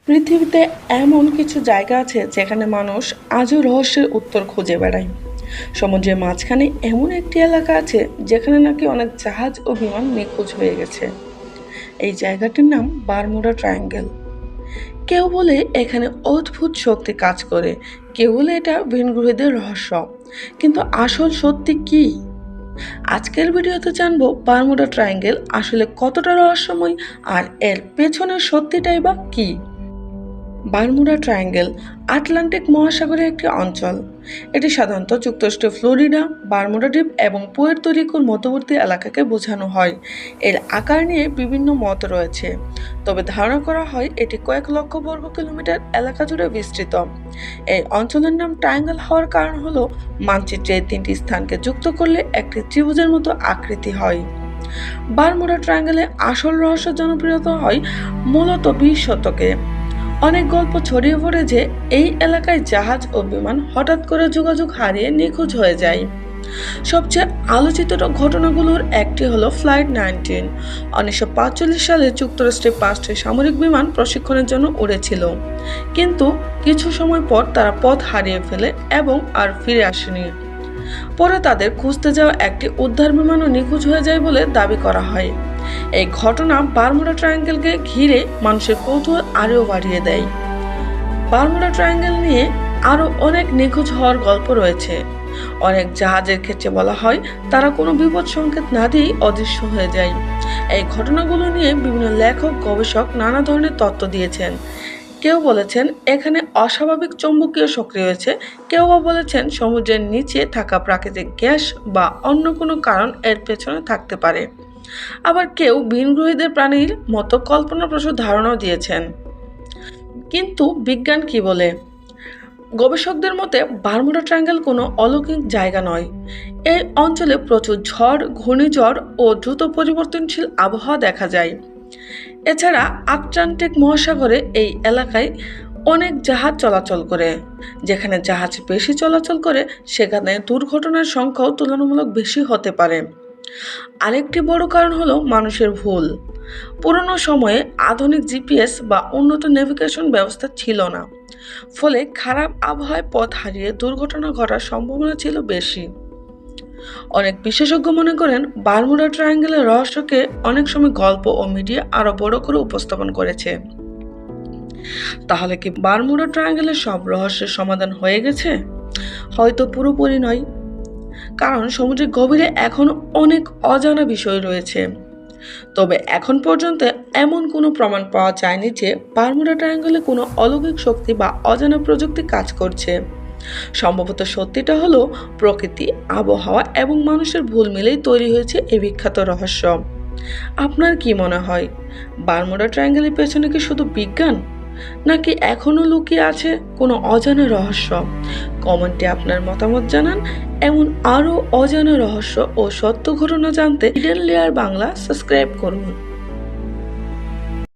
পৃথিবীতে এমন কিছু জায়গা আছে যেখানে মানুষ আজও রহস্যের উত্তর খুঁজে বেড়ায়। সমুদ্রের মাঝখানে এমন একটি এলাকা আছে যেখানে নাকি অনেক জাহাজ ও বিমান নিখোঁজ হয়ে গেছে। এই জায়গাটির নাম বারমুডা ট্রায়াঙ্গেল। কেউ বলে এখানে অদ্ভুত শক্তি কাজ করে, কেউ বলে এটা ভিনগ্রহীদের রহস্য। কিন্তু আসল সত্যি কি? আজকের ভিডিওতে জানবো বারমুডা ট্রায়াঙ্গেল আসলে কতটা রহস্যময়, আর এর পেছনের সত্যিটাই বা কি। বারমুডা ট্রায়াঙ্গেল আটলান্টিক মহাসাগরের একটি অঞ্চল। এটি সাধারণত যুক্তরাষ্ট্রের ফ্লোরিডা, বারমুডা দ্বীপ এবং পুয়ের্তো রিকোর মধ্যবর্তী এলাকাকে বোঝানো হয়। এর আকার নিয়ে বিভিন্ন মত রয়েছে, তবে ধারণা করা হয় এটি কয়েক লক্ষ বর্গ কিলোমিটার এলাকা জুড়ে বিস্তৃত। এই অঞ্চলের নাম ট্রায়াঙ্গেল হওয়ার কারণ হলো মানচিত্রে এই তিনটি স্থানকে যুক্ত করলে একটি ত্রিভুজের মতো আকৃতি হয়। বারমুডা ট্রায়াঙ্গেলের আসল রহস্য জনপ্রিয়তা হয় মূলত 20 শতকে। অনেক গল্প ছড়িয়ে পড়ে যে এই এলাকায় জাহাজ ও বিমান হঠাৎ করে যোগাযোগ হারিয়ে নিখোঁজ হয়ে যায়। সবচেয়ে আলোচিত ঘটনাগুলোর একটি হলো ফ্লাইট 19। 1945 সালে যুক্তরাষ্ট্রে 5টি সামরিক বিমান প্রশিক্ষণের জন্য উড়েছিল, কিন্তু কিছু সময় পর তারা পথ হারিয়ে ফেলে এবং আর ফিরে আসেনি। পরে তাদের খুঁজতে যাওয়া একটি উদ্ধার বিমানও নিখোঁজ হয়ে যায় বলে দাবি করা হয়। এই ঘটনা বারমুডা ট্রায়াঙ্গেলকে ঘিরে মানুষের কৌতূহল আরও বাড়িয়ে দেয়। বারমুডা ট্রায়াঙ্গেল নিয়ে আরও অনেক নিখোঁজ হওয়ার গল্প রয়েছে। অনেক জাহাজের ক্ষেত্রে বলা হয় তারা কোনো বিপদ সংকেত না দিয়েই অদৃশ্য হয়ে যায়। এই ঘটনাগুলো নিয়ে বিভিন্ন লেখক, গবেষক নানা ধরনের তত্ত্ব দিয়েছেন। কেউ বলেছেন এখানে অস্বাভাবিক চৌম্বকীয় শক্তি রয়েছে, কেউ বা বলেছেন সমুদ্রের নিচে থাকা প্রাকৃতিক গ্যাস বা অন্য কোনো কারণ এর পেছনে থাকতে পারে। আবার কেউ ভিনগ্রহীদের প্রাণীর মতো কল্পনাপ্রসূ ধারণাও দিয়েছেন। কিন্তু বিজ্ঞান কি বলে? গবেষকদের মতে বারমুডা ট্রায়াঙ্গেল কোনো অলৌকিক জায়গা নয়। এই অঞ্চলে প্রচুর ঝড়, ঘূর্ণিঝড় ও দ্রুত পরিবর্তনশীল আবহাওয়া দেখা যায়। এছাড়া আটলান্টিক মহাসাগরে এই এলাকায় অনেক জাহাজ চলাচল করে। যেখানে জাহাজ বেশি চলাচল করে সেখানে দুর্ঘটনার সংখ্যাও তুলনামূলক বেশি হতে পারে। আরেকটি বড় কারণ হলো মানুষের ভুল। পুরনো সময়ে আধুনিক জিপিএস বা উন্নত নেভিগেশন ব্যবস্থা ছিল না, ফলে খারাপ আবহাওয়ায় পথ হারিয়ে দুর্ঘটনা ঘটার সম্ভাবনা ছিল বেশি। অনেক বিশেষজ্ঞ মনে করেন বারমুডা ট্রায়াঙ্গেলের রহস্যকে অনেক সময় গল্প ও মিডিয়া আরো বড় করে উপস্থাপন করেছে। তাহলে কি বারমুডা ট্রায়াঙ্গেলের সব রহস্যের সমাধান হয়ে গেছে? হয়তো পুরোপুরি নয়, কারণ সমুদ্রের গভীরে এখনো অনেক অজানা বিষয় রয়েছে। তবে এখন পর্যন্ত এমন কোনো প্রমাণ পাওয়া যায়নি যে বারমুডা ট্রায়াঙ্গলে কোনো অলৌকিক শক্তি বা অজানা প্রযুক্তি কাজ করছে। সম্ভবত সত্যিটা হলো প্রকৃতি, আবহাওয়া এবং মানুষের ভুল মিলেই তৈরি হয়েছে এই বিখ্যাত রহস্য। আপনার কি মনে হয়, বারমুডা ট্রায়াঙ্গেলের পেছনে কি শুধু বিজ্ঞান, নাকি এখনো লুকিয়ে আছে কোনো অজানা রহস্য? কমেন্টে আপনার মতামত জানান। এমন আরও অজানা রহস্য ও সত্য ঘটনা জানতে হিডেন লেয়ার বাংলা সাবস্ক্রাইব করুন।